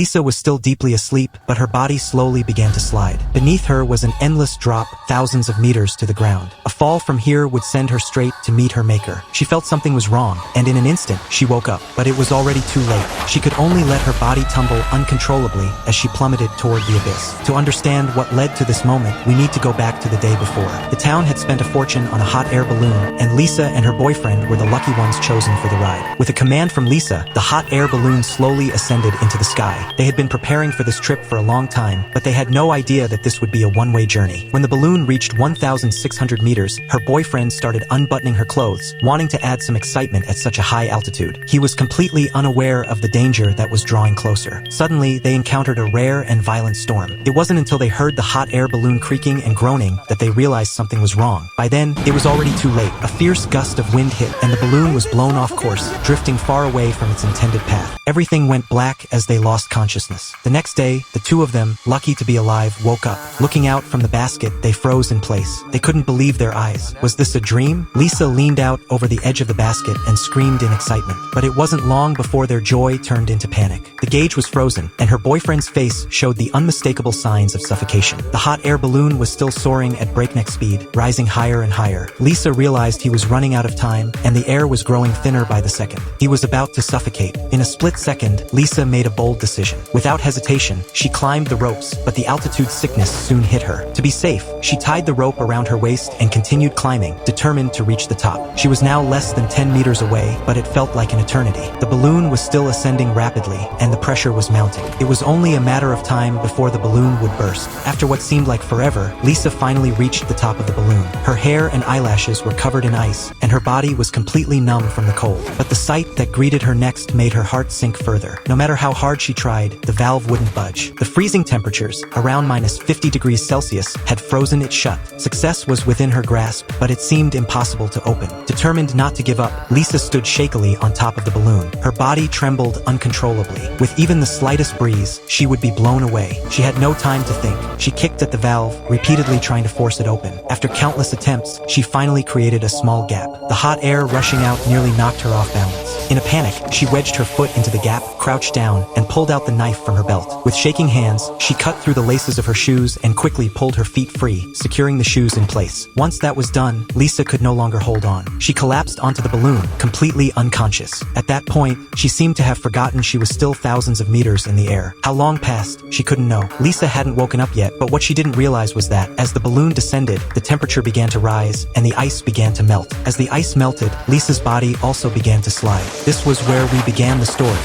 Lisa was still deeply asleep, but her body slowly began to slide. Beneath her was an endless drop, thousands of meters to the ground. A fall from here would send her straight to meet her maker. She felt something was wrong, and in an instant, she woke up. But it was already too late. She could only let her body tumble uncontrollably as she plummeted toward the abyss. To understand what led to this moment, we need to go back to the day before. The town had spent a fortune on a hot air balloon, and Lisa and her boyfriend were the lucky ones chosen for the ride. With a command from Lisa, the hot air balloon slowly ascended into the sky. They had been preparing for this trip for a long time, but they had no idea that this would be a one-way journey. When the balloon reached 1,600 meters, her boyfriend started unbuttoning her clothes, wanting to add some excitement at such a high altitude. He was completely unaware of the danger that was drawing closer. Suddenly, they encountered a rare and violent storm. It wasn't until they heard the hot air balloon creaking and groaning that they realized something was wrong. By then, it was already too late. A fierce gust of wind hit, and the balloon was blown off course, drifting far away from its intended path. Everything went black as they lost consciousness. The next day, the two of them, lucky to be alive, woke up. Looking out from the basket, they froze in place. They couldn't believe their eyes. Was this a dream? Lisa leaned out over the edge of the basket and screamed in excitement. But it wasn't long before their joy turned into panic. The gauge was frozen, and her boyfriend's face showed the unmistakable signs of suffocation. The hot air balloon was still soaring at breakneck speed, rising higher and higher. Lisa realized he was running out of time, and the air was growing thinner by the second. He was about to suffocate. In a split second, Lisa made a bold decision. Without hesitation, she climbed the ropes, but the altitude sickness soon hit her. To be safe, she tied the rope around her waist and continued climbing, determined to reach the top. She was now less than 10 meters away, but it felt like an eternity. The balloon was still ascending rapidly, and the pressure was mounting. It was only a matter of time before the balloon would burst. After what seemed like forever, Lisa finally reached the top of the balloon. Her hair and eyelashes were covered in ice, and her body was completely numb from the cold. But the sight that greeted her next made her heart sink further. No matter how hard she tried, the valve wouldn't budge. The freezing temperatures, around minus 50 degrees Celsius, had frozen it shut. Success was within her grasp, but it seemed impossible to open. Determined not to give up, Lisa stood shakily on top of the balloon. Her body trembled uncontrollably. With even the slightest breeze, she would be blown away. She had no time to think. She kicked at the valve, repeatedly trying to force it open. After countless attempts, she finally created a small gap. The hot air rushing out nearly knocked her off balance. In a panic, she wedged her foot into the gap, crouched down, and pulled out the knife from her belt. With shaking hands, she cut through the laces of her shoes and quickly pulled her feet free, securing the shoes in place. Once that was done, Lisa could no longer hold on. She collapsed onto the balloon, completely unconscious. At that point, she seemed to have forgotten she was still thousands of meters in the air. How long passed, she couldn't know. Lisa hadn't woken up yet, but what she didn't realize was that, as the balloon descended, the temperature began to rise, and the ice began to melt. As the ice melted, Lisa's body also began to slide. This was where we began the story.